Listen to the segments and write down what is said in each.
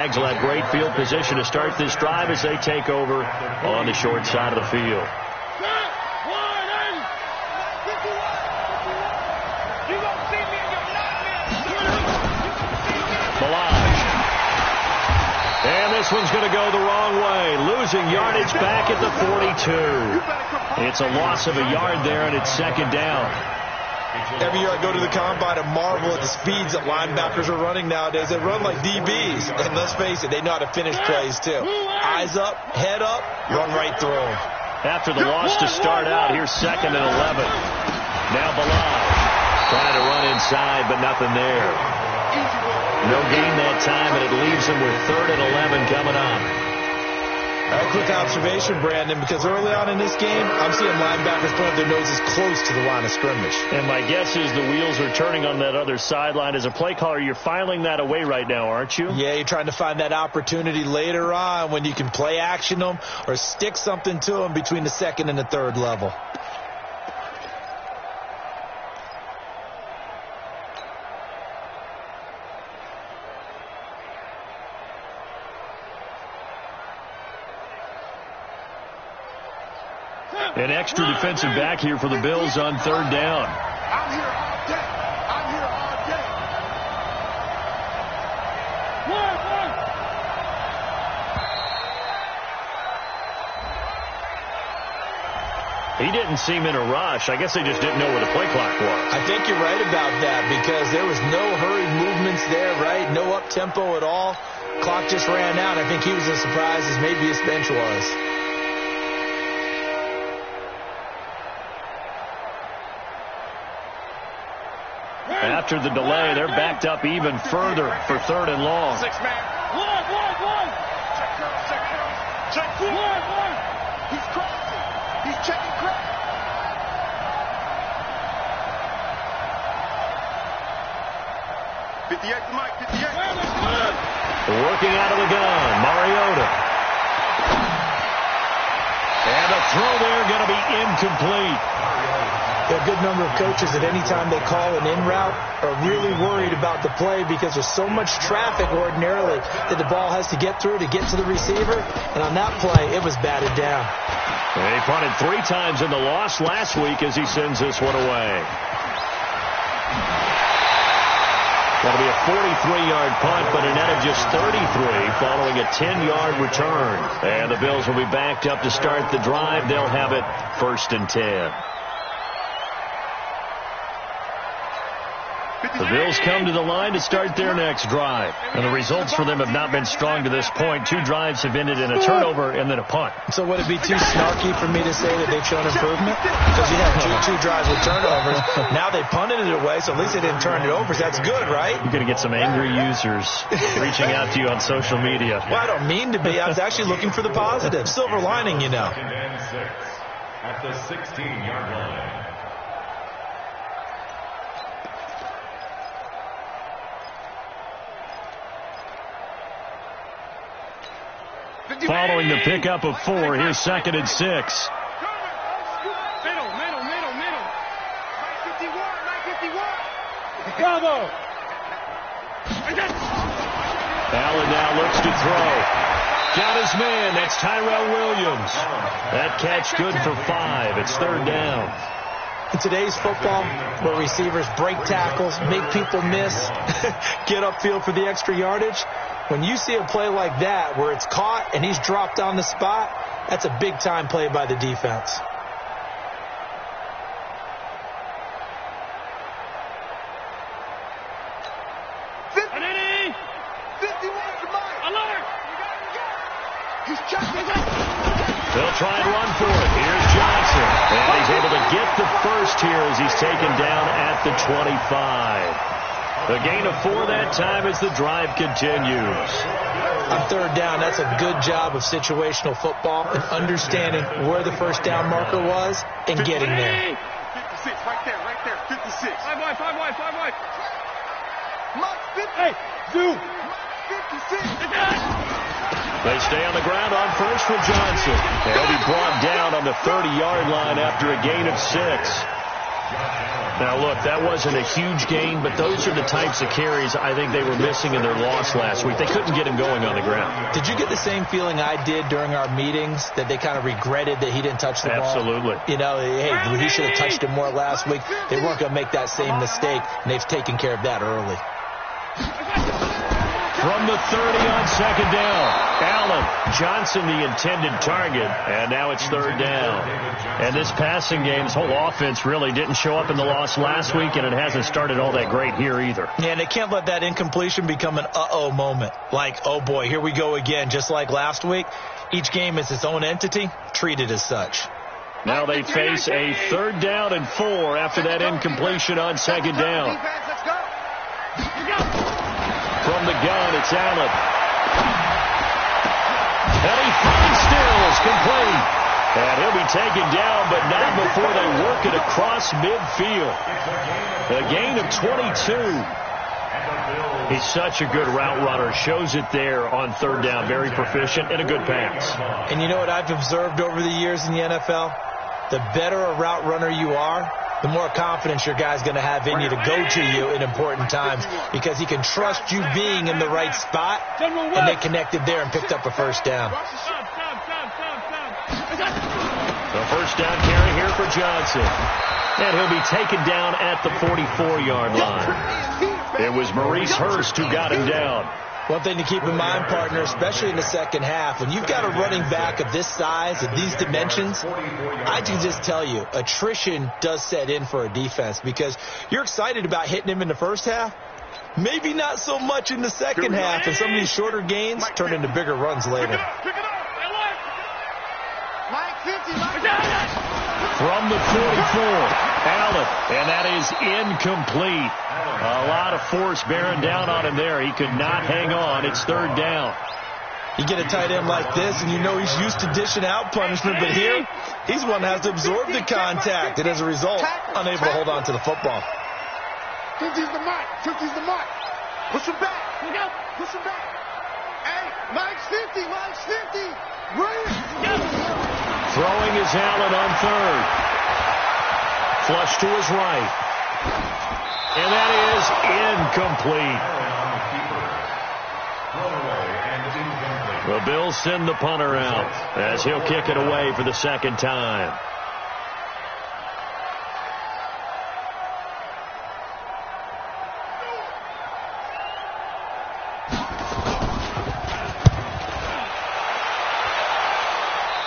Jags will have great field position to start this drive as they take over on the short side of the field. And this one's going to go the wrong way. Losing yardage back at the 42. It's a loss of a yard there, and it's second down. Every year I go to the combine and marvel at the speeds that linebackers are running nowadays. They run like DBs. And let's face it, they know how to finish plays too. Eyes up, head up, run right through them. After the loss to start out, here's 2nd and 11. Now Balaj trying to run inside, but nothing there. No gain that time, and it leaves them with 3rd and 11 coming up. A quick observation, Brandon, because early on in this game, I'm seeing linebackers point their noses close to the line of scrimmage. And my guess is the wheels are turning on that other sideline. As a play caller, you're filing that away right now, aren't you? Yeah, you're trying to find that opportunity later on when you can play action them or stick something to them between the 2nd and the 3rd level. An extra defensive back here for the Bills on 3rd down. I'm here all day. I'm here all day. He didn't seem in a rush. I guess they just didn't know where the play clock was. I think you're right about that because there was no hurried movements there, right? No up-tempo at all. Clock just ran out. I think he was as surprised as maybe his bench was. After the delay, they're backed up even further for 3rd and long. 6-man. One. Check. One. He's crossing. He's checking cross. 58 to Mike. 58. Working out of the gun, Mariota. And the throw there going to be incomplete. A good number of coaches at any time they call an in route are really worried about the play because there's so much traffic ordinarily that the ball has to get through to get to the receiver. And on that play, it was batted down. He punted 3 times in the loss last week as he sends this one away. That'll be a 43-yard punt, but a net of just 33 following a 10-yard return. And the Bills will be backed up to start the drive. They'll have it 1st and 10. The Bills come to the line to start their next drive. And the results for them have not been strong to this point. 2 drives have ended in a turnover and then a punt. So would it be too snarky for me to say that they've shown improvement? Because you have two drives with turnovers. Now they punted it away, so at least they didn't turn it over. So that's good, right? You're going to get some angry users reaching out to you on social media. Well, I don't mean to be. I was actually looking for the positive. Silver lining, you know. At the 16-yard line. Following the pickup of 4, here's 2nd and 6. Middle. 951. Bravo! Allen now looks to throw. Got his man. That's Tyrell Williams. That catch good for 5. It's 3rd down. In today's football, where receivers break tackles, make people miss, get upfield for the extra yardage, when you see a play like that where it's caught and he's dropped on the spot, that's a big-time play by the defense. They'll try and run for it. Here's Johnson. And he's able to get the first here as he's taken down at the 25. The gain of 4 that time as the drive continues. On 3rd down, that's a good job of situational football and understanding where the first down marker was and getting there. 56, right there, 56. 5 wide. Hey, Zoo. 56. They stay on the ground on first for Johnson. He'll be brought down on the 30-yard line after a gain of 6. Now, look, that wasn't a huge gain, but those are the types of carries I think they were missing in their loss last week. They couldn't get him going on the ground. Did you get the same feeling I did during our meetings, that they kind of regretted that he didn't touch the ball? Absolutely. You know, hey, he should have touched it more last week. They weren't going to make that same mistake, and they've taken care of that early. From the 30 on second down, Allen, Johnson the intended target, and now it's third down. And this passing game, this whole offense really didn't show up in the loss last week, and it hasn't started all that great here either. Yeah, and they can't let that incompletion become an uh-oh moment. Like, oh boy, here we go again, just like last week. Each game is its own entity, treated as such. Now they face a 3rd down and 4 after that incompletion on second down. From the gun, it's Allen. And he finds Stills, complete. And he'll be taken down, but not before they work it across midfield. A gain of 22. He's such a good route runner. Shows it there on 3rd down. Very proficient and a good pass. And you know what I've observed over the years in the NFL? The better a route runner you are, the more confidence your guy's going to have in you to go to you in important times, because he can trust you being in the right spot, and they connected there and picked up a 1st down. The 1st down carry here for Johnson. And he'll be taken down at the 44-yard line. It was Maurice Hurst who got him down. One thing to keep in mind, partner, especially in the second half, when you've got a running back of this size, of these dimensions, I can just tell you, attrition does set in for a defense, because you're excited about hitting him in the first half. Maybe not so much in the second half, and some of these shorter gains turn into bigger runs later. From the 44, Allen, and that is incomplete. A lot of force bearing down on him there. He could not hang on. It's 3rd down. You get a tight end like this, and you know he's used to dishing out punishment, but here, he's one that has to absorb the contact, and as a result, unable to hold on to the football. 50's the mark. 50's the mark. Push him back. Push him back. Hey, Mike's 50. Mike's 50. Bring it. Throwing is Allen on 3rd. Flush to his right. And that is incomplete. The Bills send the punter out as he'll kick it away for the 2nd time.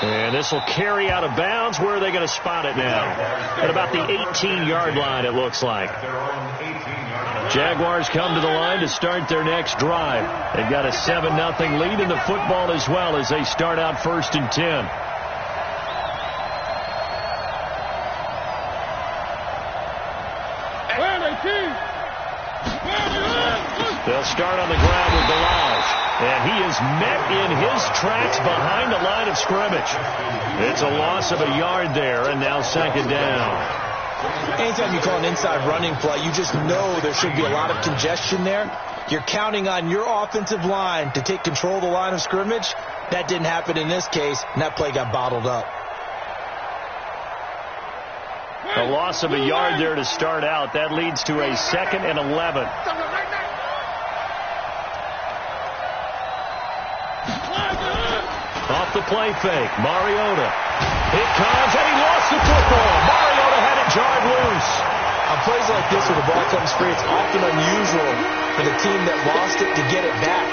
And this will carry out of bounds. Where are they going to spot it now? At about the 18-yard line, it looks like. Jaguars come to the line to start their next drive. They've got a 7-0 lead in the football as well as they start out 1st and 10. They'll start on the ground with Balaj. And he is met in his tracks behind the line of scrimmage. It's a loss of a yard there, and now 2nd down. Anytime you call an inside running play, you just know there should be a lot of congestion there. You're counting on your offensive line to take control of the line of scrimmage. That didn't happen in this case, and that play got bottled up. A loss of a yard there to start out. That leads to a 2nd and 11. Off the play fake, Mariota. It comes, and he lost the football. Mariota had it jarred loose. On plays like this where the ball comes free, it's often unusual for the team that lost it to get it back,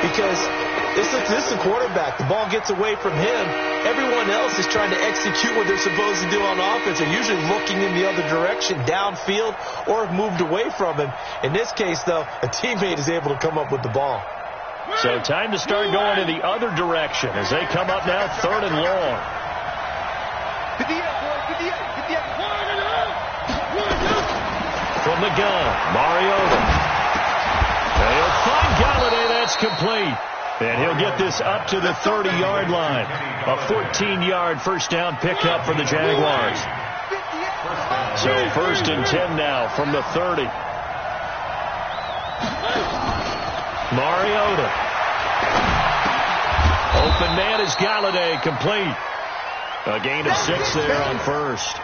because this is the quarterback. The ball gets away from him. Everyone else is trying to execute what they're supposed to do on offense. They're usually looking in the other direction, downfield, or have moved away from him. In this case, though, a teammate is able to come up with the ball. So time to start going in the other direction as they come up now 3rd and long. From the gun, Mariota. And he'll find Galladay. That's complete. And he'll get this up to the 30-yard line. A 14-yard 1st down pickup for the Jaguars. So 1st and 10 now from the 30. Mariota. Open man is Galladay, complete. A gain of 6 there on first.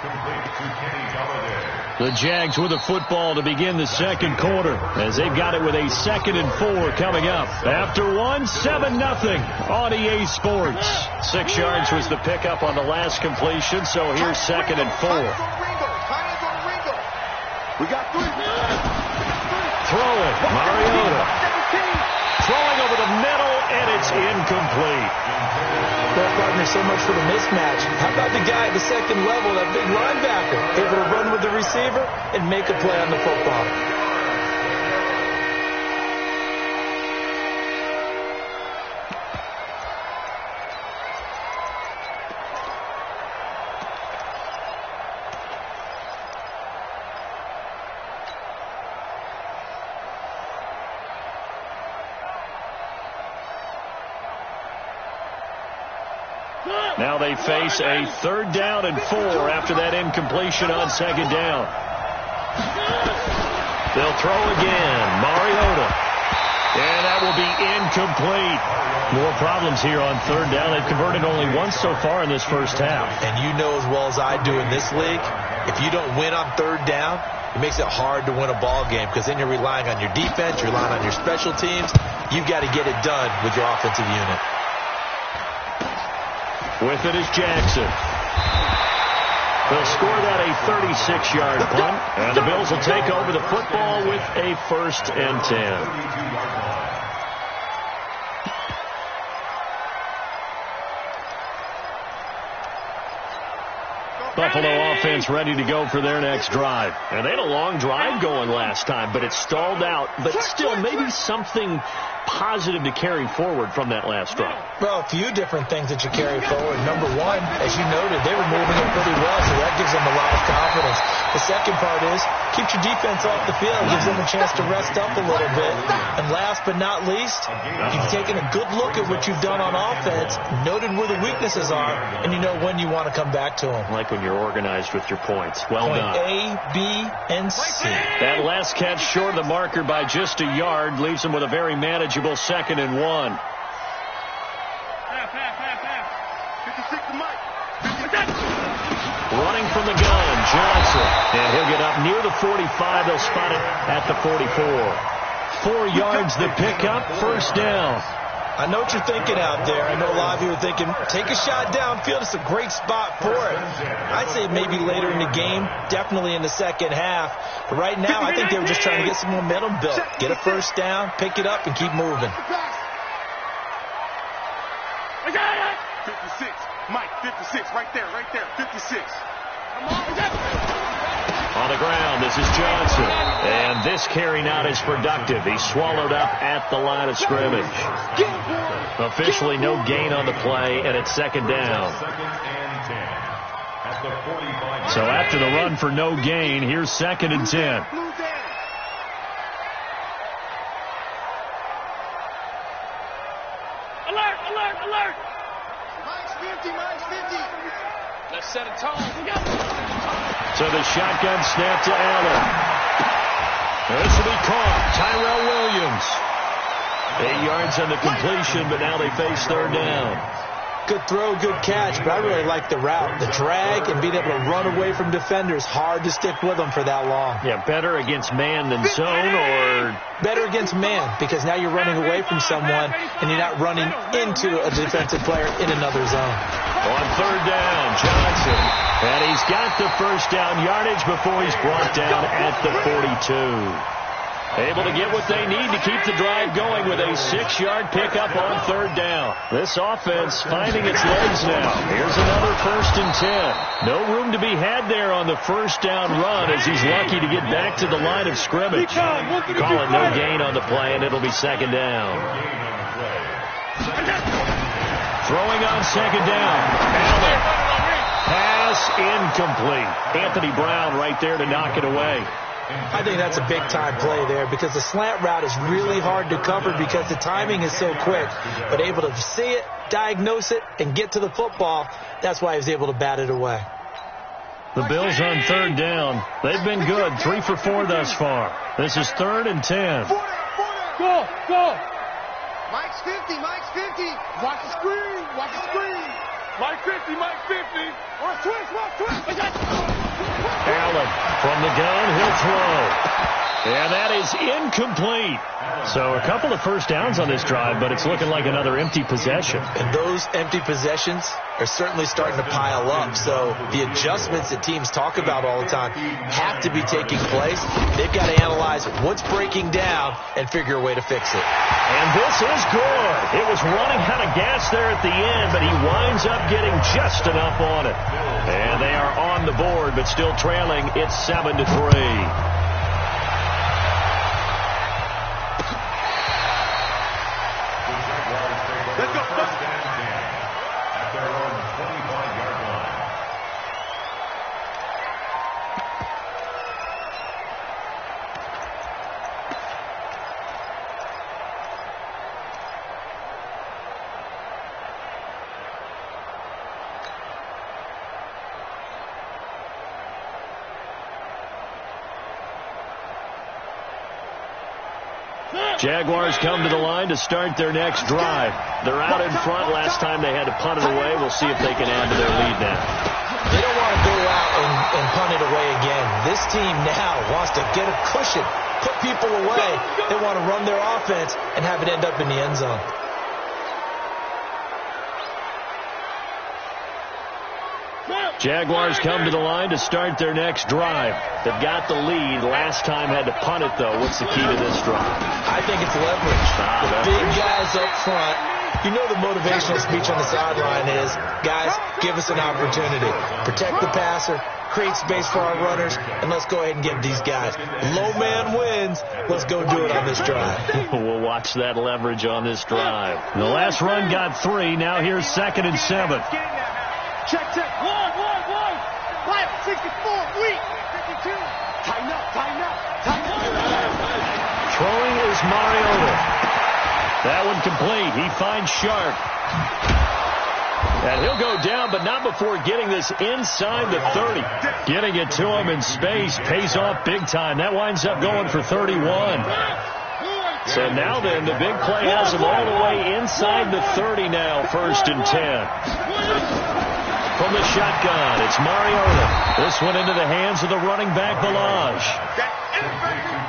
The Jags with the football to begin the second quarter as they've got it with a 2nd and 4 coming up. After 1, 7-0 on EA Sports. 6 yards was the pickup on the last completion, so here's 2nd and 4. We got 3. Throw it, Mariota. Throwing over the middle, and it's incomplete. Well, partner, so much for the mismatch. How about the guy at the second level, that big linebacker, able to run with the receiver and make a play on the football? Now they face a 3rd down and 4 after that incompletion on 2nd down. They'll throw again. Mariota. And that will be incomplete. More problems here on 3rd down. They've converted only once so far in this first half. And you know as well as I do in this league, if you don't win on 3rd down, it makes it hard to win a ball game because then you're relying on your defense, you're relying on your special teams. You've got to get it done with your offensive unit. With it is Jackson. They'll score that a 36-yard punt, and the Bills will take over the football with a 1st and 10. Buffalo offense ready to go for their next drive. And they had a long drive going last time, but it stalled out. But still, maybe something positive to carry forward from that last drive. Well, a few different things that you carry forward. Number one, as you noted, they were moving it pretty well, so that gives them a lot of confidence. The second part is keep your defense off the field, gives them a chance to rest up a little bit. And last but not least, you've taken a good look at what you've done on offense, noted where the weaknesses are, and you know when you want to come back to them. Like when you're organized with your points. Well done. A, B, and C. That last catch short of the marker by just a yard leaves them with a very manageable 2nd and 1. Running from the gun, Johnson. And he'll get up near the 45. They'll spot it at the 44. 4 yards the pickup, 1st down. I know what you're thinking out there. I know a lot of you are thinking, take a shot downfield. It's a great spot for it. I'd say maybe later in the game, definitely in the second half. But right now, I think they were just trying to get some momentum built. Get a 1st down, pick it up, and keep moving. 56. Mike, 56. Right there. 56. On the ground, this is Johnson. And this carry not as productive. He's swallowed up at the line of scrimmage. Officially no gain on the play, and it's 2nd down. So after the run for no gain, here's 2nd and 10. Alert! Mike's 50. Let's set a tone. So the shotgun snap to Allen. This will be caught. Tyrell Williams. 8 yards on the completion, but now they face 3rd down. Good throw, good catch, but I really like the route. The drag and being able to run away from defenders, hard to stick with them for that long. Yeah, better against man than zone, or? Better against man, because now you're running away from someone and you're not running into a defensive player in another zone. On 3rd down, Johnson. And he's got the 1st down yardage before he's brought down at the 42. Able to get what they need to keep the drive going with a 6-yard pickup on 3rd down. This offense finding its legs now. Here's another 1st and 10. No room to be had there on the 1st down run as he's lucky to get back to the line of scrimmage. Call it no gain on the play, and it'll be 2nd down. Throwing on 2nd down. Allen. Pass incomplete. Anthony Brown right there to knock it away. I think that's a big-time play there because the slant route is really hard to cover because the timing is so quick. But able to see it, diagnose it, and get to the football, that's why he was able to bat it away. The Bills on 3rd down. They've been good, 3 for 4 thus far. This is 3rd and 10. Go! Mike's 50. Watch the screen. Mike 50, Mike 50. Watch twist. Allen from the gun, he'll throw. And that is incomplete. So a couple of first downs on this drive, but it's looking like another empty possession. And those empty possessions are certainly starting to pile up. So the adjustments that teams talk about all the time have to be taking place. They've got to analyze what's breaking down and figure a way to fix it. And this is good. It was running out of gas there at the end, but he winds up getting just enough on it. And they are on the board, but still trailing. It's 7-3. Let's go. First and 10 at their own 25-yard line. Jaguars come to the line to start their next drive. They're out in front. Last time they had to punt it away. We'll see if they can add to their lead now. They don't want to go out and punt it away again. This team now wants to get a cushion, put people away. They want to run their offense and have it end up in the end zone. Jaguars come to the line to start their next drive. They've got the lead. Last time had to punt it, though. What's the key to this drive? I think it's leverage. The big guys up front. You know the motivational speech on the sideline is, guys, give us an opportunity. Protect the passer, create space for our runners, and let's go ahead and get these guys. Low man wins. Let's go do it on this drive. We'll watch that leverage on this drive. The last run got 3. Now here's 2nd and 7. Check. 64, weak. 52. Tighten up. Throwing is Mariota. That one complete. He finds Sharp. And he'll go down, but not before getting this inside the 30. Getting it to him in space pays off big time. That winds up going for 31. So now then, the big play has him all the way inside the 30 now, 1st and 10. From the shotgun, it's Mariota. This one into the hands of the running back, Balaj.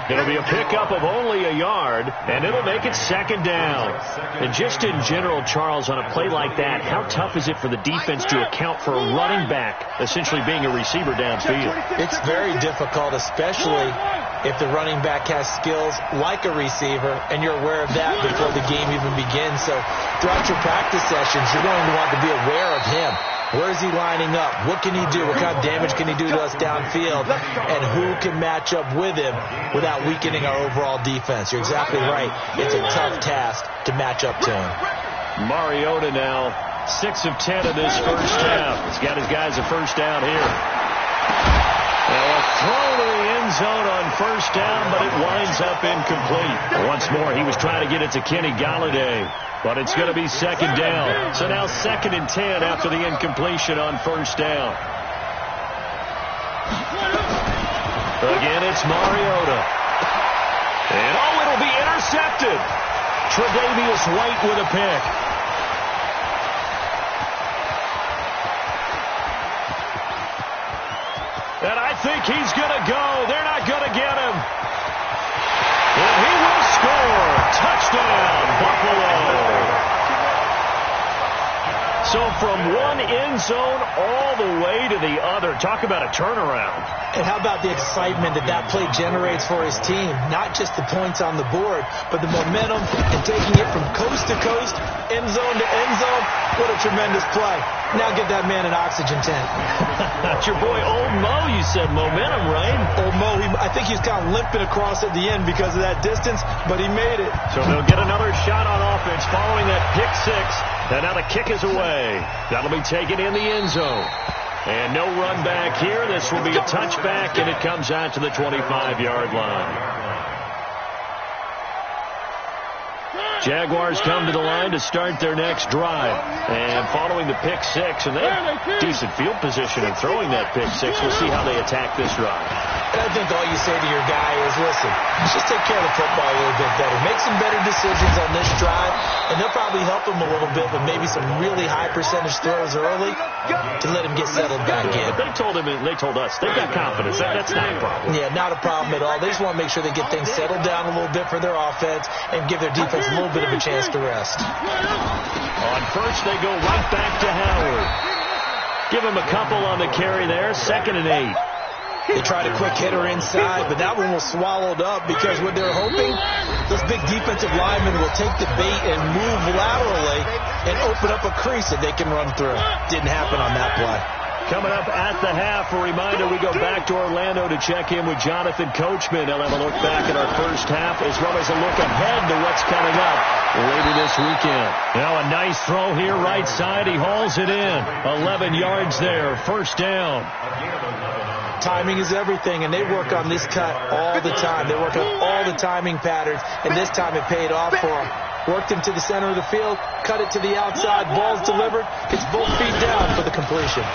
It'll be a pickup of only a yard, and it'll make it 2nd down. And just in general, Charles, on a play like that, how tough is it for the defense to account for a running back essentially being a receiver downfield? It's very difficult, especially if the running back has skills like a receiver, and you're aware of that before the game even begins. So throughout your practice sessions, you're going to want to be aware of him. Where is he lining up? What can he do? What kind of damage can he do to us downfield? And who can match up with him without weakening our overall defense? You're exactly right. It's a tough task to match up to him. Mariota now 6 of 10 in this first half. He's got his guys a first down here. Now a throw to the end zone on first down, but it winds up incomplete. Once more, he was trying to get it to Kenny Golladay. But it's going to be 2nd down. So now 2nd and 10 after the incompletion on first down. Again, it's Mariota. And, it'll be intercepted. Tre'Davious White with a pick. And I think he's going to go. They're not going to get him. And he will score. Touchdown, Buffalo. So from one end zone all the way to the other. Talk about a turnaround. And how about the excitement that play generates for his team? Not just the points on the board, but the momentum and taking it from coast to coast, end zone to end zone. What a tremendous play. Now get that man an oxygen tank. That's your boy, Old Mo. You said momentum, right? Old Mo, I think he was kind of limping across at the end because of that distance, but he made it. So they'll get another shot on offense following that pick 6. And now the kick is away. That'll be taken in the end zone. And no run back here. This will be a touchback, and it comes out to the 25-yard line. Jaguars come to the line to start their next drive. And following the pick 6, and they have decent field position in throwing that pick 6. We'll see how they attack this drive. And I think all you say to your guy is, listen, let's just take care of the football a little bit better. Make some better decisions on this drive, and they'll probably help him a little bit with maybe some really high percentage throws early to let him get settled back in. But they told us, they've got confidence. That's not a problem. Yeah, not a problem at all. They just want to make sure they get things settled down a little bit for their offense and give their defense a little bit of a chance to rest. On first, they go right back to Howard. Give him a couple on the carry there. 2nd and 8. They tried a quick hitter inside, but that one was swallowed up because what they're hoping, those big defensive linemen will take the bait and move laterally and open up a crease that they can run through. Didn't happen on that play. Coming up at the half, a reminder, we go back to Orlando to check in with Jonathan Coachman. He'll have a look back at our first half as well as a look ahead to what's coming up later this weekend. Now a nice throw here right side. He hauls it in. 11 yards there. First down. Timing is everything, and they work on this cut all the time. They work on all the timing patterns, and this time it paid off for them. Worked him to the center of the field, cut it to the outside, ball's delivered. It's both feet down for the completion.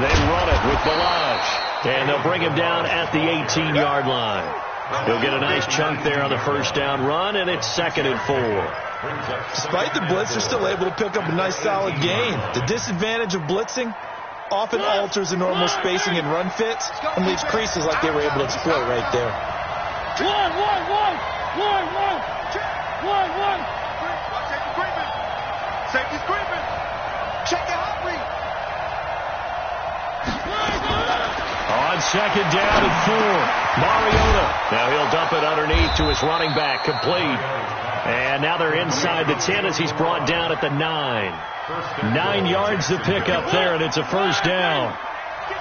They run it with Balaj, and they'll bring him down at the 18-yard line. He'll get a nice chunk there on the first down run, and it's 2nd and 4. Despite the blitz, they're still able to pick up a nice solid gain. The disadvantage of blitzing often alters the normal spacing and run fits and leaves creases like they were able to exploit right there. Safety's creeping. Check the hot read. On 2nd down and 4. Mariota. Now he'll dump it underneath to his running back. Complete. And now they're inside the 10 as he's brought down at the 9. 9 yards to pick up there, and it's a first down.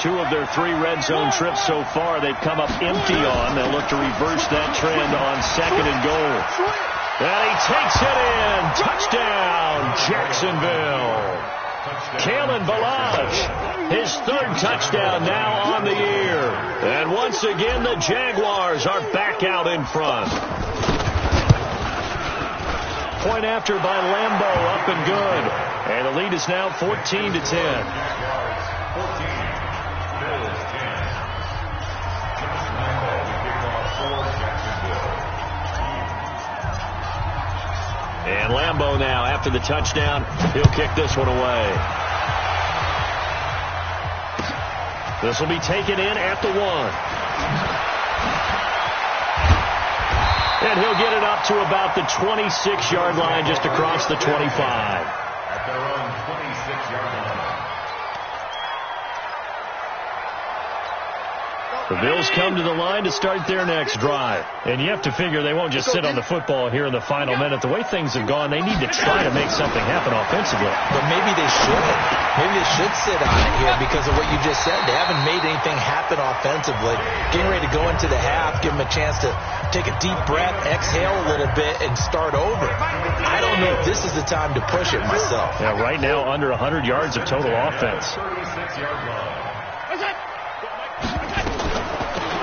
2 of their 3 red zone trips so far they've come up empty on. They'll look to reverse that trend on 2nd and goal. And he takes it in. Touchdown, Jacksonville. Kalen Balaj, his 3rd touchdown now on the year. And once again, the Jaguars are back out in front. Point after by Lambo, up and good. And the lead is now 14-10. And Lambo now, after the touchdown, he'll kick this one away. This will be taken in at the 1. And he'll get it up to about the 26-yard line, just across the 25. At their own 26-yard line. The Bills come to the line to start their next drive. And you have to figure they won't just sit on the football here in the final minute. The way things have gone, they need to try to make something happen offensively. But maybe they should. Maybe they should sit on it here because of what you just said. They haven't made anything happen offensively. Getting ready to go into the half, give them a chance to take a deep breath, exhale a little bit, and start over. I don't know if this is the time to push it myself. Yeah, right now, under 100 yards of total offense. 36-yard line.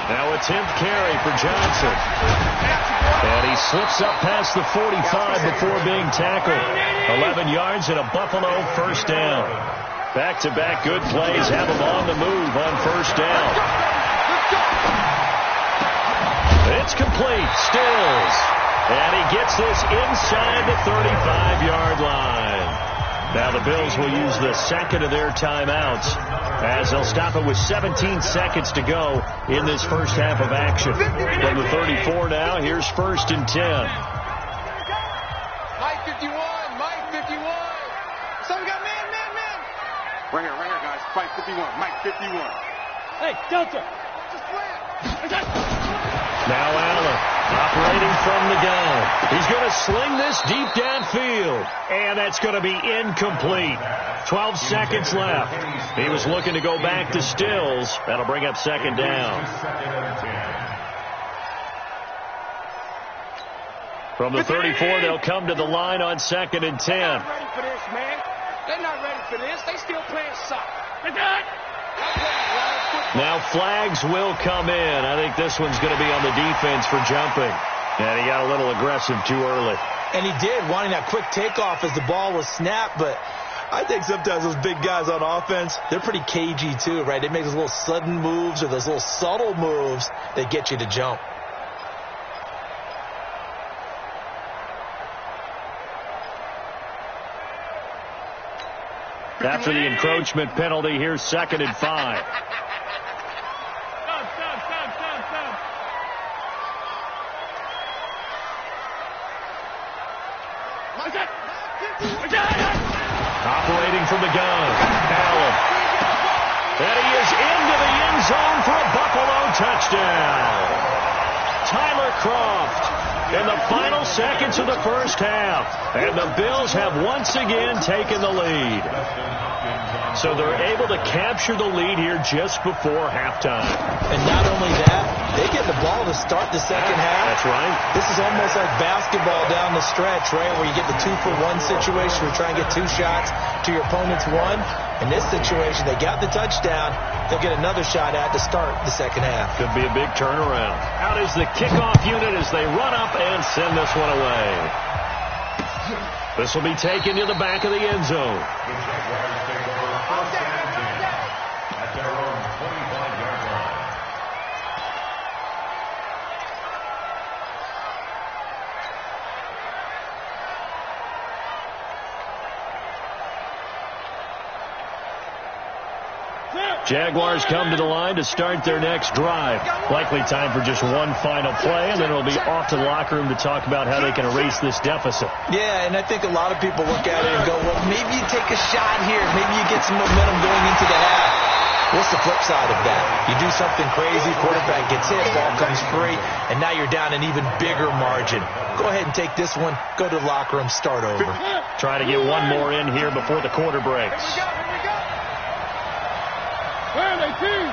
Now a 10th carry for Johnson. And he slips up past the 45 before being tackled. 11 yards and a Buffalo first down. Back-to-back good plays have him on the move on first down. It's complete. Stills. And he gets this inside the 35-yard line. Now the Bills will use the second of their timeouts as they'll stop it with 17 seconds to go in this first half of action. From the 34 now, here's 1st and 10. Mike 51, Mike 51. So we got man. Right here, guys. Mike 51, Mike 51. Hey, Delta. Just slam. Now Allen operating from the gun. He's going to sling this deep downfield. And that's going to be incomplete. 12 seconds left. He was looking to go back to Stills. That'll bring up 2nd down. From the 34, they'll come to the line on 2nd and 10. They're not ready for this, man. They're not ready for this. They still playing soccer. Now flags will come in. I think this one's going to be on the defense for jumping. And he got a little aggressive too early. And he did, wanting that quick takeoff as the ball was snapped, but I think sometimes those big guys on offense, they're pretty cagey too, right? They make those little sudden moves or those little subtle moves that get you to jump. After the encroachment penalty, here's 2nd and 5. Operating from the gun, Allen. And he is into the end zone for a Buffalo touchdown. Tyler Kroft in the final seconds of the first half. And the Bills have once again taken the lead. So they're able to capture the lead here just before halftime. And not only that, they get the ball to start the second half. That's right. This is almost like basketball down the stretch, right, where you get the 2-for-1 situation. You're trying to get 2 shots to your opponent's 1. In this situation, they got the touchdown. They'll get another shot at to start the second half. Could be a big turnaround. Out is the kickoff unit as they run up and send this one away. This will be taken to the back of the end zone. At their own 25-yard line. Jaguars come to the line to start their next drive. Likely time for just one final play, and then it'll be off to the locker room to talk about how they can erase this deficit. Yeah, and I think a lot of people look at it and go, well, maybe you take a shot here. Maybe you get some momentum going into the half. What's the flip side of that? You do something crazy, quarterback gets hit, ball comes free, and now you're down an even bigger margin. Go ahead and take this one, go to the locker room, start over. Try to get one more in here before the quarter breaks. Where are they, team?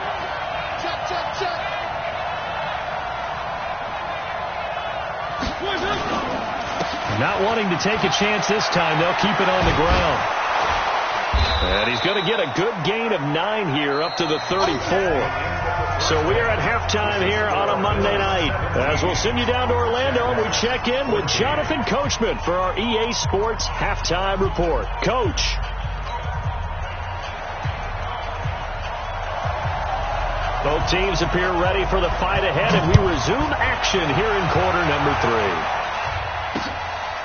Check, check, check. Not wanting to take a chance this time, they'll keep it on the ground. And he's going to get a good gain of 9 here up to the 34. So we are at halftime here on a Monday night. As we'll send you down to Orlando and we check in with Jonathan Coachman for our EA Sports Halftime Report. Coach. Both teams appear ready for the fight ahead, and we resume action here in quarter number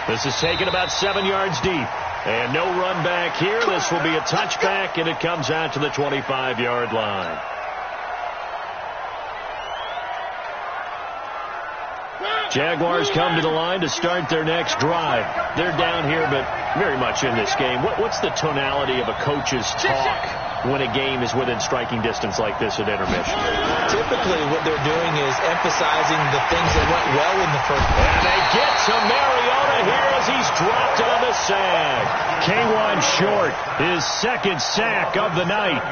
3. This is taken about 7 yards deep. And no run back here. This will be a touchback, and it comes out to the 25-yard line. Jaguars come to the line to start their next drive. They're down here, but very much in this game. What's the tonality of a coach's talk when a game is within striking distance like this at intermission? Typically what they're doing is emphasizing the things that went well in the first half. And they get to Mariota here as he's dropped on the sack. K1 Short, his 2nd sack of the night.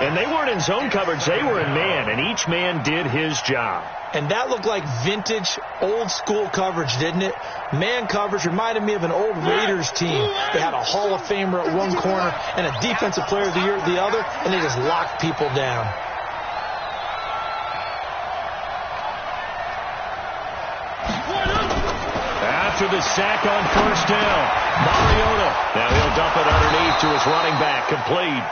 And they weren't in zone coverage, they were in man, and each man did his job. And that looked like vintage, old-school coverage, didn't it? Man coverage reminded me of an old Raiders team. They had a Hall of Famer at one corner and a Defensive Player of the Year at the other, and they just locked people down. After the sack on first down, Mariota. Now he'll dump it underneath to his running back, complete.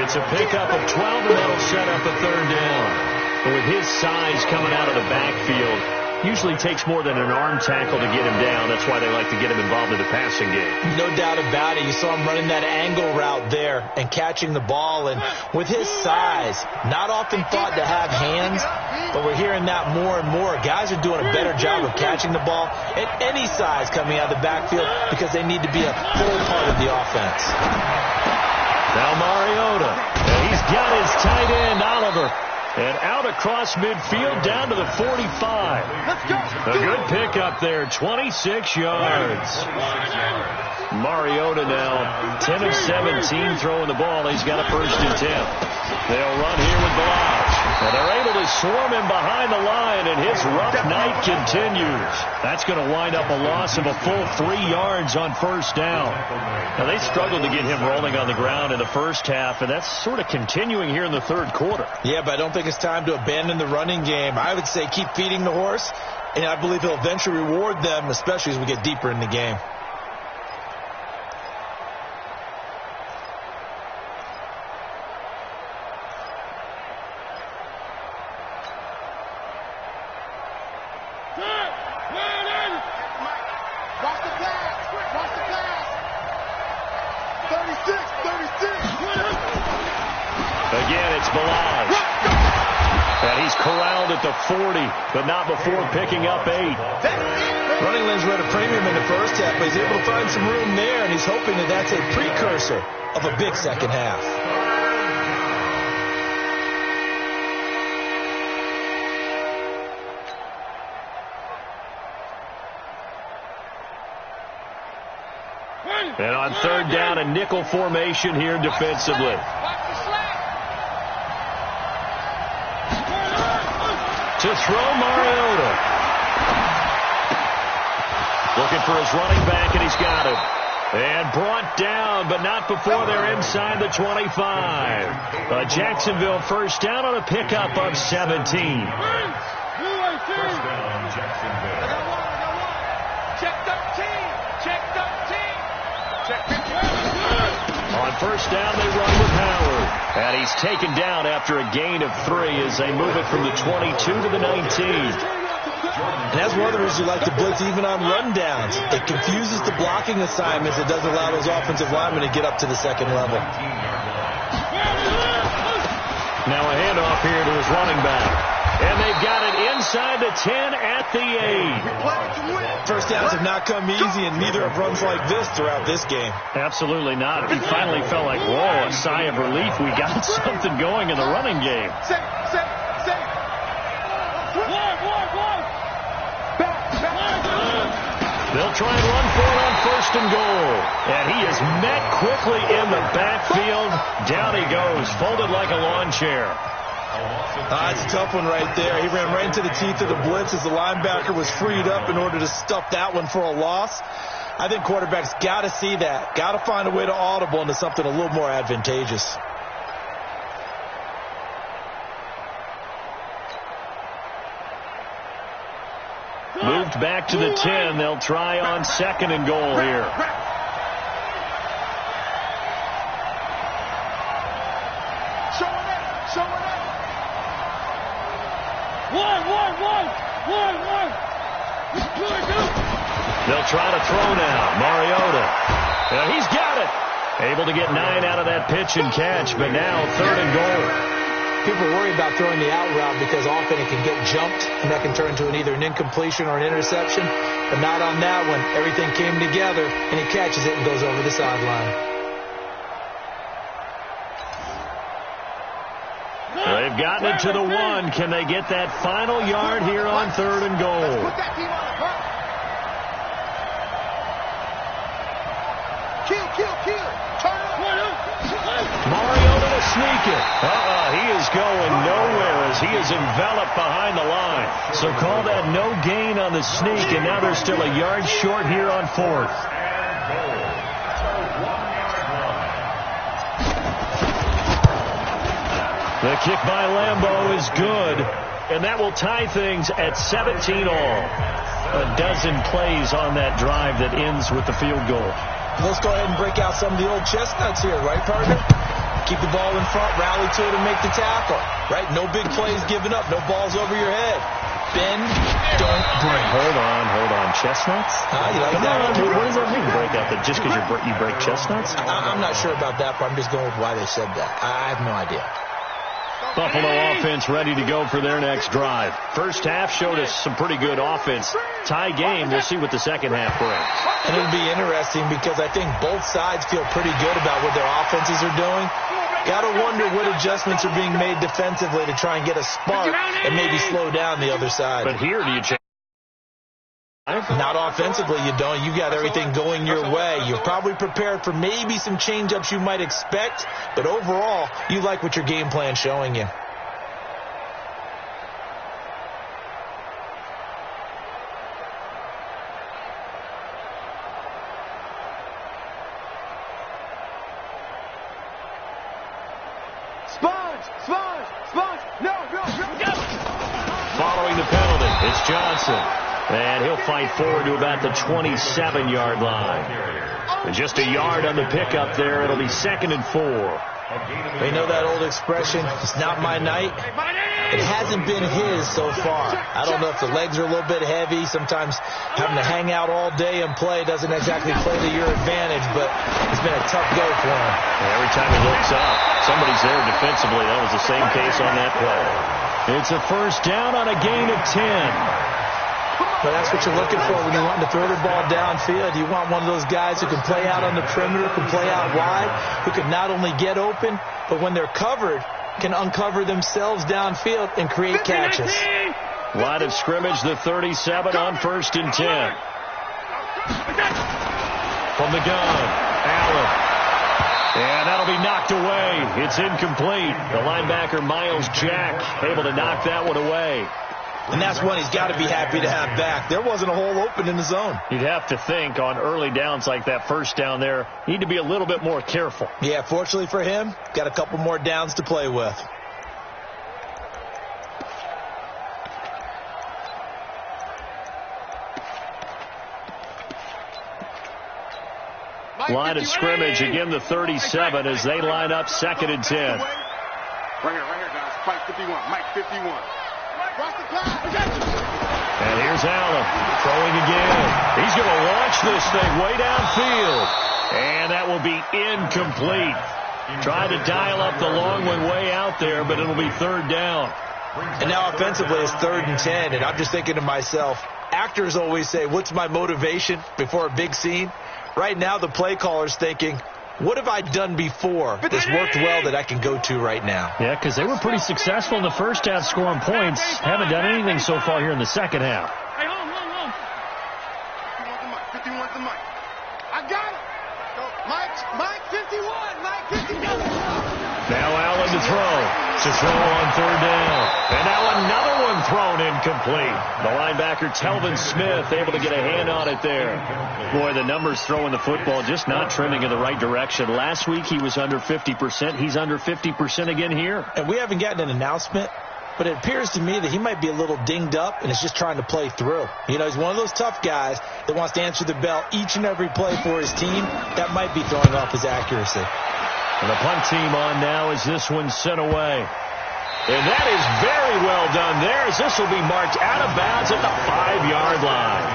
It's a pickup of 12, and that'll set up a 3rd down. But with his size coming out of the backfield, usually takes more than an arm tackle to get him down. That's why they like to get him involved in the passing game. No doubt about it. You saw him running that angle route there and catching the ball. And with his size, not often thought to have hands, but we're hearing that more and more. Guys are doing a better job of catching the ball at any size coming out of the backfield because they need to be a full part of the offense. Now Mariota, and he's got his tight end, Oliver. And out across midfield down to the 45. A good pickup there, 26 yards. Mariota now 10 of 17 throwing the ball. He's got a 1st and 10. They'll run here with Balazs. And they're able to swarm him behind the line, and his rough night continues. That's going to wind up a loss of a full 3 yards on first down. Now, they struggled to get him rolling on the ground in the first half, and that's sort of continuing here in the 3rd quarter. Yeah, but I don't think it's time to abandon the running game. I would say keep feeding the horse, and I believe he'll eventually reward them, especially as we get deeper in the game. Again, it's Balaj. And he's corralled at the 40, but not before picking up 8. Running lanes were at a premium in the first half, but he's able to find some room there, and he's hoping that that's a precursor of a big second half. And on third down, a nickel formation here defensively. To throw, Mariota. Looking for his running back, and he's got him. And brought down, but not before they're inside the 25. A Jacksonville first down on a pickup of 17. First down, Jacksonville. Check 13. Check 13. Check 15. On first down, they run with Howard. And he's taken down after a gain of 3 as they move it from the 22 to the 19. And that's one of the reasons you like to blitz even on rundowns. It confuses the blocking assignments. It doesn't allow those offensive linemen to get up to the second level. Now a handoff here to his running back. And they've got it inside the 10 at the 8. First downs have not come easy, and neither have runs like this throughout this game. Absolutely not. He finally felt like, whoa, a sigh of relief. We got something going in the running game. They'll try and run for it on first and goal. And he is met quickly in the backfield. Down he goes, folded like a lawn chair. It's a tough one right there. He ran right into the teeth of the blitz as the linebacker was freed up in order to stuff that one for a loss. I think quarterbacks got to see that. Got to find a way to audible into something a little more advantageous. Moved back to the 10. They'll try on second and goal here. They'll try to throw now. Mariota. He's got it. Able to get 9 out of that pitch and catch, but now third and goal. People worry about throwing the out route because often it can get jumped, and that can turn into either an incompletion or an interception. But not on that one. Everything came together, and he catches it and goes over the sideline. They've gotten it to the 1. Can they get that final yard here on third and goal? Mariota to sneak it. He is going nowhere as he is enveloped behind the line. So call that no gain on the sneak, and now they're still a yard short here on fourth. The kick by Lambeau is good, and that will tie things at 17 all. A dozen plays on that drive that ends with the field goal. Let's go ahead and break out some of the old chestnuts here, right, partner? Keep the ball in front, rally to it, and make the tackle, right? No big plays given up, no balls over your head. Bend, don't break. Hold on. Chestnuts? You like Come that? on, dude. What does that mean, break out? That just because you break chestnuts? I'm not sure about that, but I'm just going with why they said that. I have no idea. Buffalo offense ready to go for their next drive. First half showed us some pretty good offense. Tie game. We'll see what the second half brings. And it'll be interesting because I think both sides feel pretty good about what their offenses are doing. Got to wonder what adjustments are being made defensively to try and get a spark and maybe slow down the other side. But here, do you change? Not offensively, you don't. You got everything going your way. You're probably prepared for maybe some change-ups you might expect, but overall, you like what your game plan's showing you. Sponge! No! Following the penalty, it's Johnson. And he'll fight forward to about the 27-yard line. And just a yard on the pickup there. It'll be 2nd and 4. They know that old expression, it's not my night. It hasn't been his so far. I don't know if the legs are a little bit heavy. Sometimes having to hang out all day and play doesn't exactly play to your advantage, but it's been a tough go for him. And every time he looks up, somebody's there defensively. That was the same case on that play. It's a first down on a gain of 10. But that's what you're looking for when you're wanting to throw the ball downfield. You want one of those guys who can play out on the perimeter, can play out wide, who can not only get open, but when they're covered, can uncover themselves downfield and create catches. Line of scrimmage, the 37 on 1st and 10. From the gun, Allen. And that'll be knocked away. It's incomplete. The linebacker, Miles Jack, able to knock that one away. And that's one he's got to be happy to have back. There wasn't a hole open in the zone. You'd have to think on early downs like that first down there, you need to be a little bit more careful. Yeah, fortunately for him, got a couple more downs to play with. Line of scrimmage, again the 37 as they line up 2nd and 10. Right here, guys. Mike 51, Mike 51. And here's Allen throwing again. He's going to launch this thing way downfield. And that will be incomplete. Tried to dial up the long one way out there, but it'll be 3rd down. And now offensively it's 3rd and 10. And I'm just thinking to myself, actors always say, what's my motivation before a big scene? Right now the play caller's thinking, what have I done before that's worked well that I can go to right now? Yeah, because they were pretty successful in the first half scoring points. Haven't done anything so far here in the second half. Hey, hold on. 51 to Mike. I got it. Mike 51. Mike 51. Now Allen to throw. To throw on 3rd down. And now another one thrown incomplete. The linebacker, Telvin Smith, able to get a hand on it there. Boy, the numbers throwing the football just not trending in the right direction. Last week he was under 50%. He's under 50% again here. And we haven't gotten an announcement, but it appears to me that he might be a little dinged up and is just trying to play through. You know, he's one of those tough guys that wants to answer the bell each and every play for his team. That might be throwing off his accuracy. And the punt team on now as this one's sent away. And that is very well done there as this will be marked out of bounds at the 5-yard line.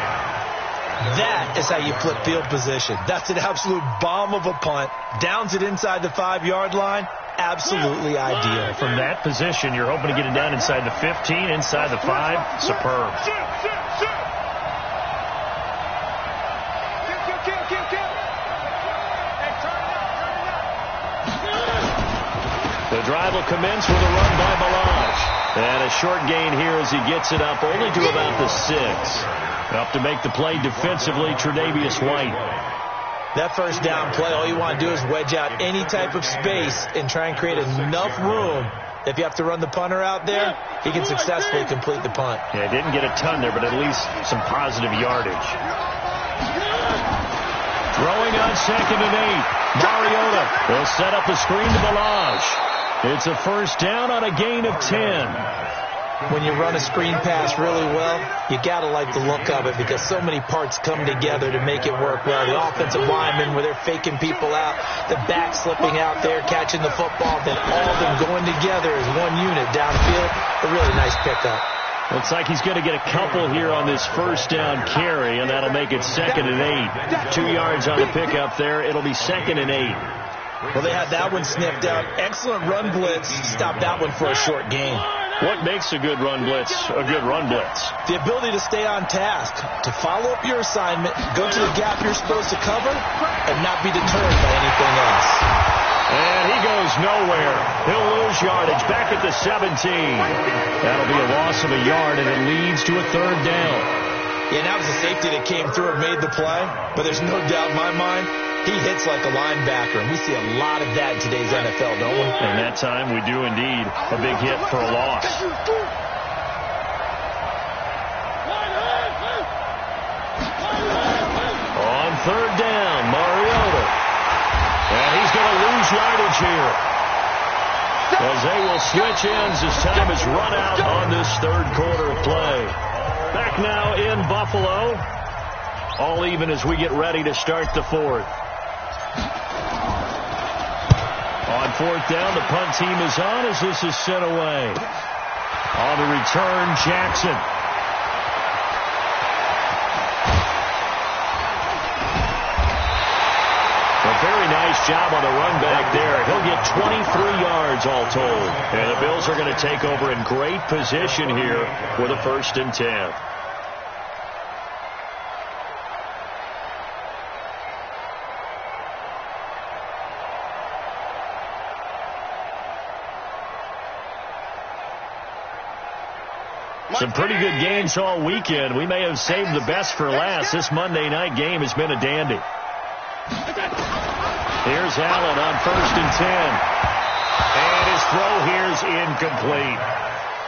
That is how you flip field position. That's an absolute bomb of a punt. Downs it inside the 5-yard line. Absolutely ideal. From that position, you're hoping to get it down inside the 15, inside the 5. Superb. The drive will commence with a run by Balazs. And a short gain here as he gets it up only to about the 6. Up to make the play defensively, Tre'Davious White. That first down play, all you want to do is wedge out any type of space and try and create enough room. If you have to run the punter out there, he can successfully complete the punt. Yeah, didn't get a ton there, but at least some positive yardage. Throwing on 2nd and 8. Mariota will set up a screen to Balazs. It's a first down on a gain of 10. When you run a screen pass really well, you got to like the look of it because so many parts come together to make it work well. The offensive linemen where they're faking people out, the back slipping out there, catching the football, then all of them going together as one unit downfield. A really nice pickup. Looks like he's going to get a couple here on this first down carry, and that'll make it 2nd and 8. 2 yards on the pickup there. It'll be 2nd and 8. Well, they had that one sniffed out. Excellent run blitz. Stop that one for a short gain. What makes a good run blitz a good run blitz? The ability to stay on task, to follow up your assignment, go to the gap you're supposed to cover, and not be deterred by anything else. And he goes nowhere. He'll lose yardage back at the 17. That'll be a loss of a yard, and it leads to a 3rd down. Yeah, that was a safety that came through and made the play, but there's no doubt in my mind, he hits like a linebacker, and we see a lot of that in today's NFL, don't we? And that time we do indeed. A big hit for a loss. On 3rd down, Mariota. And he's going to lose yardage here. As they will switch ends as time is run out on this 3rd quarter of play. Back now in Buffalo. All even as we get ready to start the fourth. On fourth down, the punt team is on as this is sent away. On the return, Jackson. A very nice job on the run back there. He'll get 23 yards all told. And the Bills are going to take over in great position here with a 1st and 10. Some pretty good games all weekend. We may have saved the best for last. This Monday night game has been a dandy. Here's Allen on 1st and 10. And his throw here's incomplete.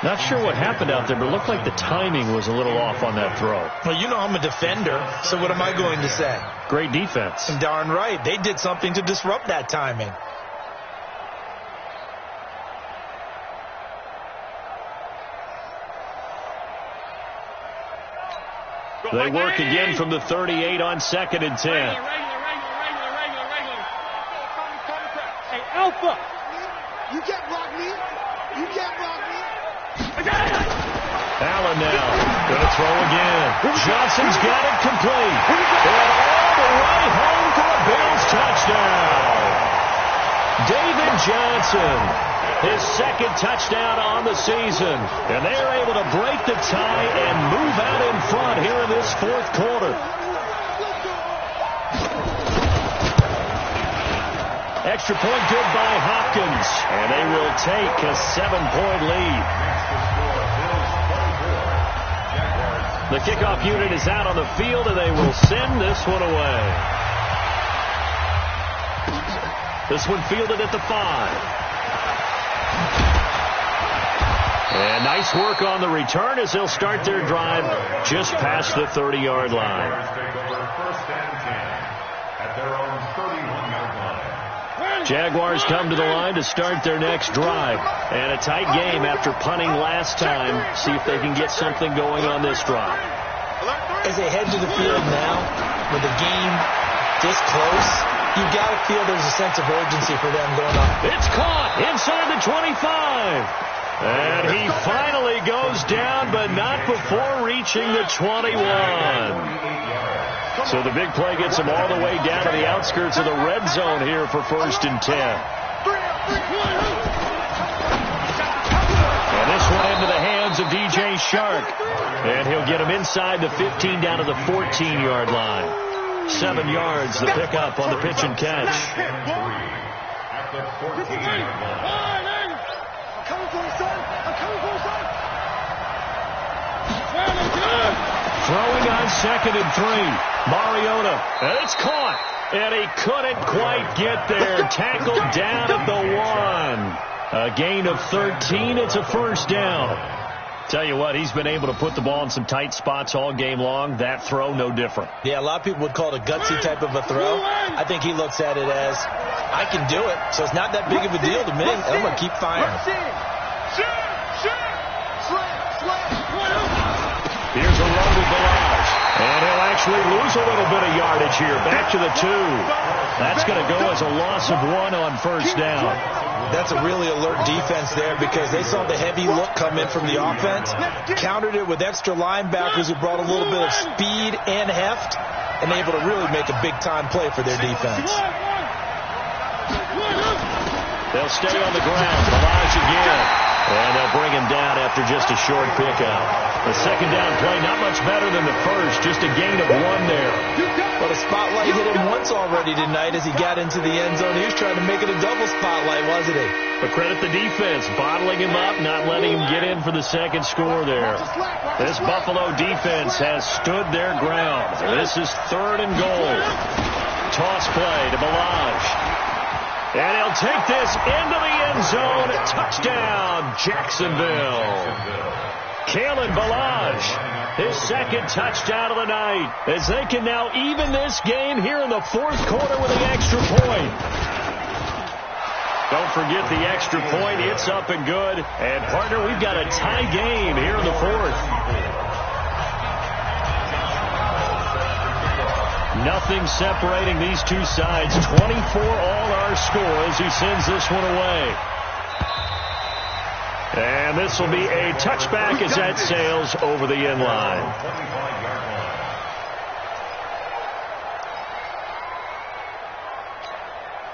Not sure what happened out there, but it looked like the timing was a little off on that throw. Well, you know I'm a defender, so what am I going to say? Great defense. Darn right. They did something to disrupt that timing. They work again from the 38 on 2nd and 10. Regular. Hey, Alpha. You can't block me. Allen now. Gonna throw again. Johnson's got it complete. And all the way home for a Bills touchdown. David Johnson. His 2nd touchdown on the season. And they are able to break the tie and move out in front here in this 4th quarter. Extra point good by Hopkins. And they will take a 7-point lead. The kickoff unit is out on the field, and they will send this one away. This one fielded at the 5. And nice work on the return as they'll start their drive just past the 30-yard line. Jaguars come to the line to start their next drive. And a tight game after punting last time. See if they can get something going on this drive. As they head to the field now, with the game this close, you've got to feel there's a sense of urgency for them going on. It's caught inside the 25. And he finally goes down, but not before reaching the 21. So the big play gets him all the way down to the outskirts of the red zone here for 1st and 10. And this one into the hands of DJ Shark. And he'll get him inside the 15 down to the 14-yard line. 7 yards, the pickup on the pitch and catch. At the 14-yard line. Throwing on 2nd and 3. Mariota. And it's caught. And he couldn't quite get there. Tackled down at the 1. A gain of 13. It's a 1st down. Tell you what, he's been able to put the ball in some tight spots all game long. That throw, no different. Yeah, a lot of people would call it a gutsy type of a throw. I think he looks at it as, I can do it, so it's not that big of a deal to me. I'm going to keep firing. Here's a run with Balazs. And he'll actually lose a little bit of yardage here. Back to the 2. That's going to go as a loss of 1 on 1st down. That's a really alert defense there because they saw the heavy look come in from the offense, countered it with extra linebackers who brought a little bit of speed and heft, and able to really make a big-time play for their defense. They'll stay on the ground. Balazs again. And they'll bring him down after just a short pickup. The 2nd down play, not much better than the 1st. Just a gain of 1 there. But a spotlight hit him once already tonight as he got into the end zone. He was trying to make it a double spotlight, wasn't he? But credit the defense, bottling him up, not letting him get in for the 2nd score there. This Buffalo defense has stood their ground. This is 3rd and goal. Toss play to Balazs. And he'll take this into the end zone. Touchdown, Jacksonville. Kalen Balazs, his 2nd touchdown of the night, as they can now even this game here in the 4th quarter with an extra point. Don't forget the extra point. It's up and good. And, partner, we've got a tie game here in the 4th. Nothing separating these two sides. 24 all our score as he sends this one away. And this will be a touchback as that sails over the end line.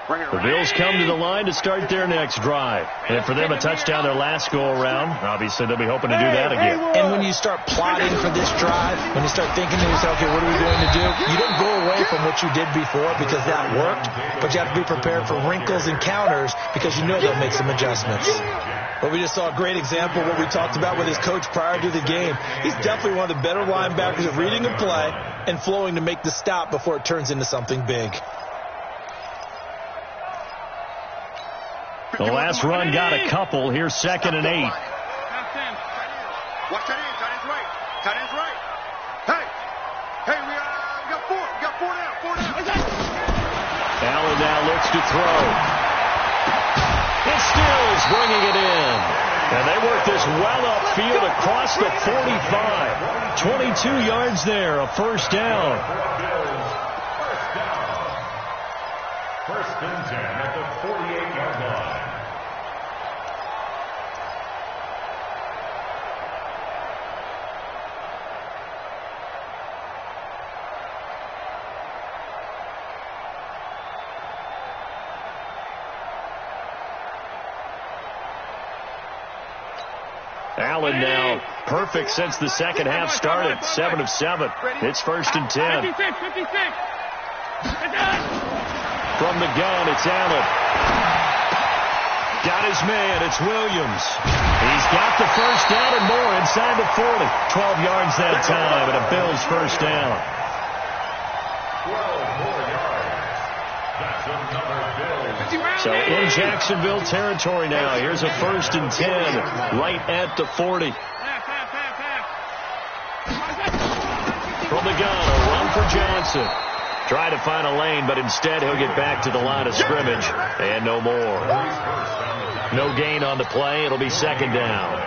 The Bills come to the line to start their next drive. And for them, a touchdown their last go-around. Obviously, they'll be hoping to do that again. And when you start plotting for this drive, when you start thinking to yourself, okay, what are we going to do? You don't go away from what you did before because that worked, but you have to be prepared for wrinkles and counters because you know they'll make some adjustments. But we just saw a great example of what we talked about with his coach prior to the game. He's definitely one of the better linebackers at reading a play and flowing to make the stop before it turns into something big. The last run got a couple. Here's 2nd and 8. Watch that in. Tight end's right. Tight end's right. Hey, we got 4. We got 4 down. 4 down. Allen now looks to throw. It's Stills bringing it in. And they work this well upfield across the 45. 22 yards there, a first down. First and 10 at the 48-yard line. Allen now perfect since the second half started. 7 of 7. It's 1st and 10. 56. From the gun, it's Allen. Got his man. It's Williams. He's got the first down and more inside the 40. 12 yards that time, and a Bills first down. 12 more yards. That's another Bills. So in Jacksonville territory now. Here's a 1st and 10 right at the 40. From the gun, a run for Johnson. Try to find a lane, but instead he'll get back to the line of scrimmage, and no more. No gain on the play. It'll be 2nd down.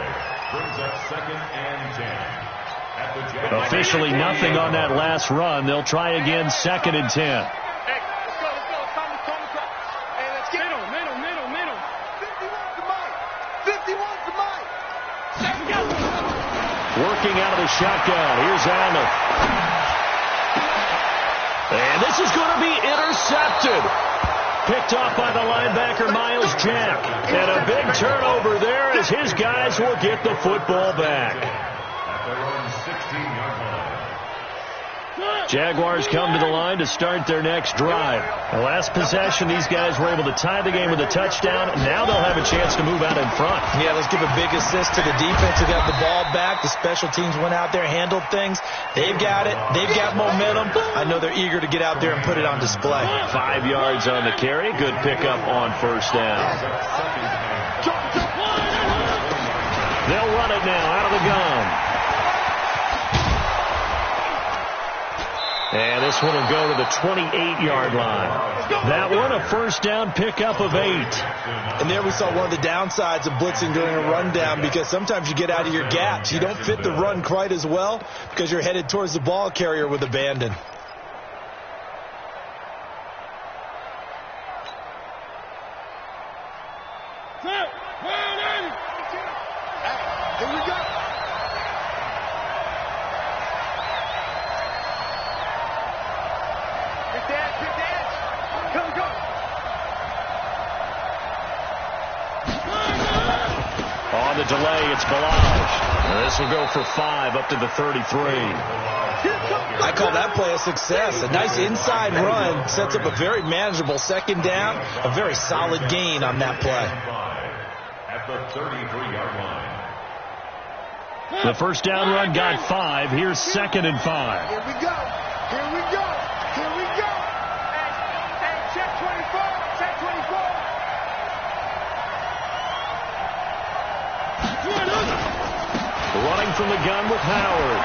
Brings up 2nd and 10. Officially nothing on that last run. They'll try again, 2nd and 10. Hey, let's go. It's time to Hey, let's get middle. 51 to Mike. 51 to Mike. Working out of the shotgun. Here's Allen. And this is going to be intercepted. Picked off by the linebacker, Miles Jack. And a big turnover there as his guys will get the football back. At their own 16-yard line. Jaguars come to the line to start their next drive. The last possession, these guys were able to tie the game with a touchdown. Now they'll have a chance to move out in front. Yeah, let's give a big assist to the defense who got the ball back. The special teams went out there, handled things. They've got it. They've got momentum. I know they're eager to get out there and put it on display. 5 yards on the carry. Good pickup on first down. They'll run it now out of the gun. And this one will go to the 28-yard line. That one, a first down pickup of 8. And there we saw one of the downsides of blitzing during a rundown, because sometimes you get out of your gaps. You don't fit the run quite as well because you're headed towards the ball carrier with abandon. Here we go. On the delay, it's Balaj. This will go for 5 up to the 33. I call that play a success. A nice inside run sets up a very manageable 2nd down. A very solid gain on that play. At the 33-yard line. The first down run got 5. Here's 2nd and 5. Here we go. Hey, check 24. Check 24. Running from the gun with Howard.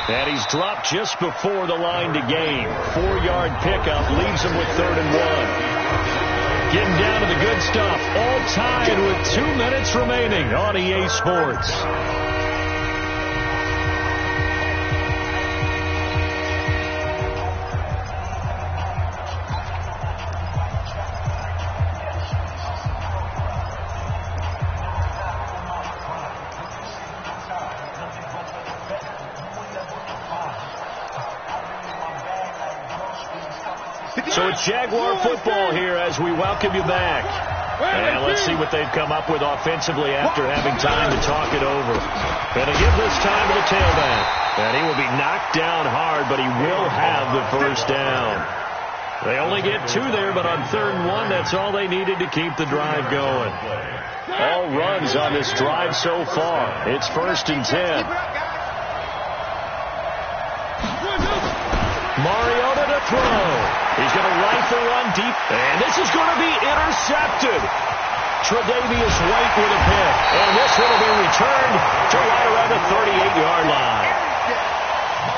And he's dropped just before the line to gain. 4-yard pickup leaves him with 3rd and 1. Getting down to the good stuff. All tied with 2 minutes remaining on EA Sports. So it's Jaguar football here as we welcome you back. And let's see what they've come up with offensively after having time to talk it over. Going to give this time to the tailback. And he will be knocked down hard, but he will have the first down. They only get 2 there, but on 3rd and 1, that's all they needed to keep the drive going. All runs on this drive so far. It's 1st and 10. Mariota to throw. He's going to rifle run deep, and this is going to be intercepted. Tre'Davious White with a pick, and this one will be returned to right around the 38-yard line.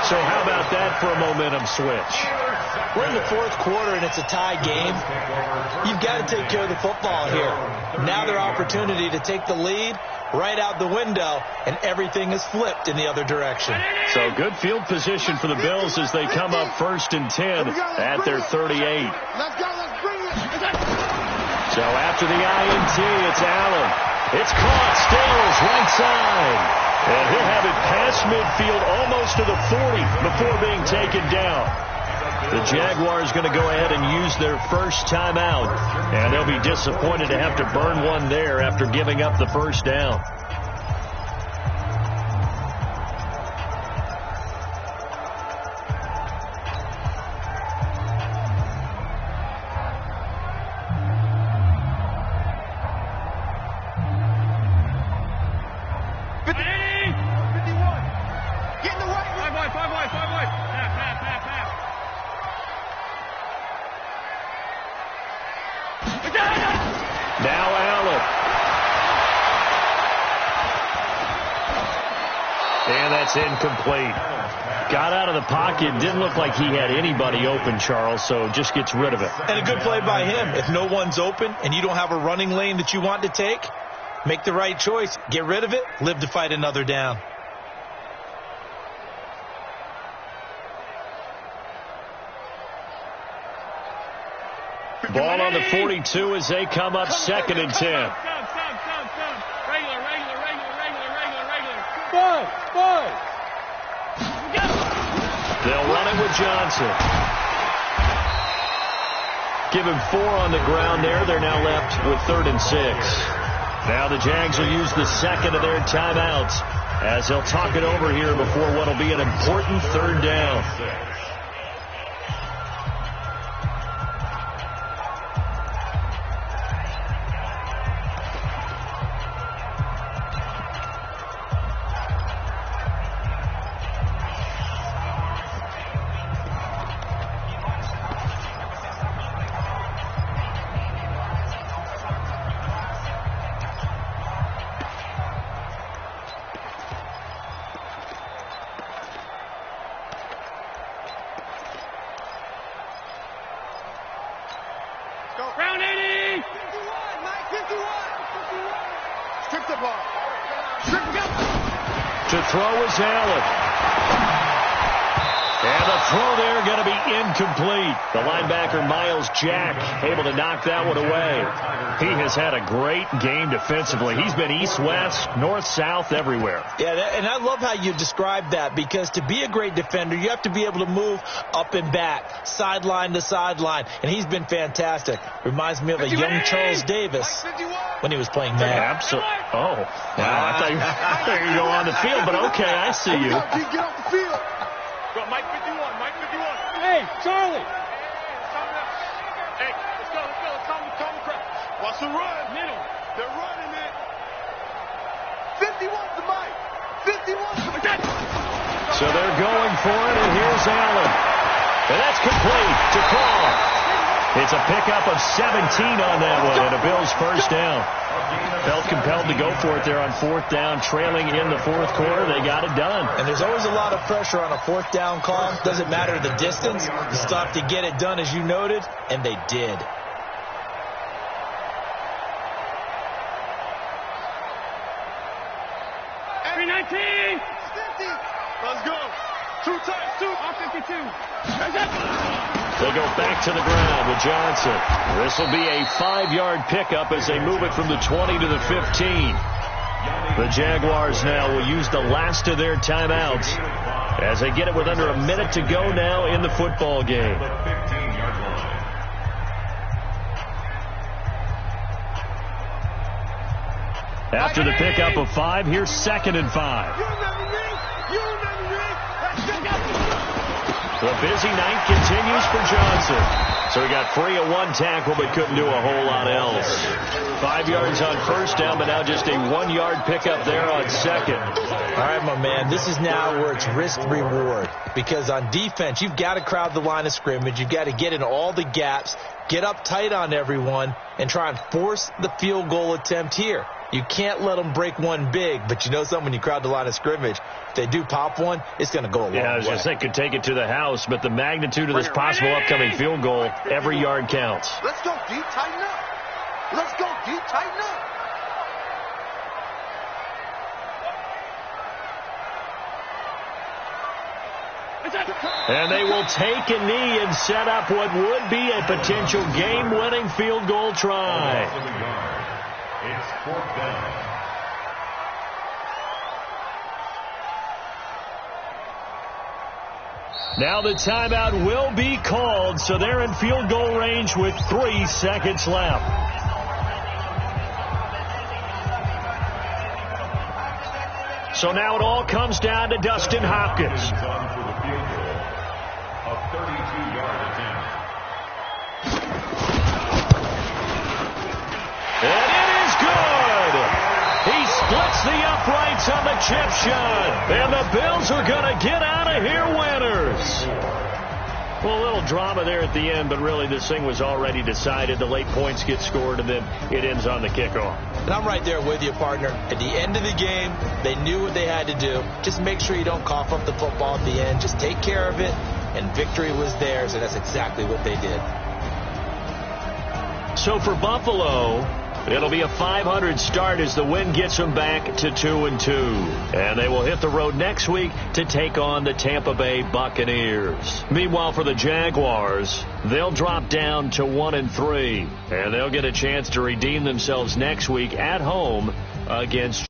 So how about that for a momentum switch? We're in the 4th quarter, and it's a tie game. You've got to take care of the football here. Now their opportunity to take the lead right out the window, and everything is flipped in the other direction. So good field position for the Bills as they come up 1st and 10 at their 38. Let's go, let's bring it. So after the INT, it's Allen. It's caught, Stills, right side. And he'll have it past midfield almost to the 40 before being taken down. The Jaguars going to go ahead and use their first timeout, and they'll be disappointed to have to burn one there after giving up the first down. Incomplete. Got out of the pocket. Didn't look like he had anybody open, Charles, so just gets rid of it. And a good play by him. If no one's open and you don't have a running lane that you want to take, make the right choice. Get rid of it. Live to fight another down. Ball on the 42 as they come up 2nd and 10. They'll run it with Johnson. Give him 4 on the ground there. They're now left with 3rd and 6. Now the Jags will use the 2nd of their timeouts as they'll talk it over here before what will be an important 3rd down. To throw is Allen. And the throw there going to be incomplete. The linebacker, Miles Jack, able to knock that one away. He has had a great game defensively. He's been east-west, north-south, everywhere. Yeah, and I love how you describe that, because to be a great defender, you have to be able to move up and back, sideline to sideline, and he's been fantastic. Reminds me of a young Charles Davis when he was playing Madden. Absolutely. Oh, wow. I thought you were on the field, but okay, I see you. Get off the field. Go, Mike 51, Mike 51. Hey, Charlie. Hey, let's go. Calm the crowd. Watch the run. Middle. They're running it. 51 to Mike. 51 to Mike. So they're going for it, and here's Allen. And that's complete to Carl. It's a pickup of 17 on that one, and a Bills first down. Felt compelled to go for it there on 4th down, trailing in the 4th quarter. They got it done. And there's always a lot of pressure on a 4th down call. Doesn't matter the distance. You still have to get it done, as you noted, and they did. Every 19. Let's go. 2 times 2. All 52. They'll go back to the ground with Johnson. This will be a 5-yard pickup as they move it from the 20 to the 15. The Jaguars now will use the last of their timeouts as they get it with under a minute to go now in the football game. After the pickup of 5, here's 2nd and 5. The busy night continues for Johnson. So he got free of 1 tackle but couldn't do a whole lot else. 5 yards on first down, but now just a 1-yard pickup there on 2nd. All right, my man, this is now where it's risk-reward. Because on defense, you've got to crowd the line of scrimmage. You've got to get in all the gaps, get up tight on everyone, and try and force the field goal attempt here. You can't let them break one big, but you know something, when you crowd the line of scrimmage, if they do pop one, it's going to go a long way. Yeah, I was going to say, could take it to the house, but the magnitude of this possible upcoming field goal, every yard counts. Let's go deep, tighten up. Let's go deep, tighten up. And they will take a knee and set up what would be a potential game-winning field goal try. It's 4th down. Now the timeout will be called, so they're in field goal range with 3 seconds left. So now it all comes down to Dustin Hopkins. A 32-yard attempt. And it is good. He splits the uprights on the chip shot. And the Bills are going to get out of here winners. Well, a little drama there at the end, but really this thing was already decided. The late points get scored, and then it ends on the kickoff. And I'm right there with you, partner. At the end of the game, they knew what they had to do. Just make sure you don't cough up the football at the end. Just take care of it, and victory was theirs, and that's exactly what they did. So for Buffalo, it'll be a 500 start as the win gets them back to 2-2. And they will hit the road next week to take on the Tampa Bay Buccaneers. Meanwhile, for the Jaguars, they'll drop down to 1-3. And they'll get a chance to redeem themselves next week at home against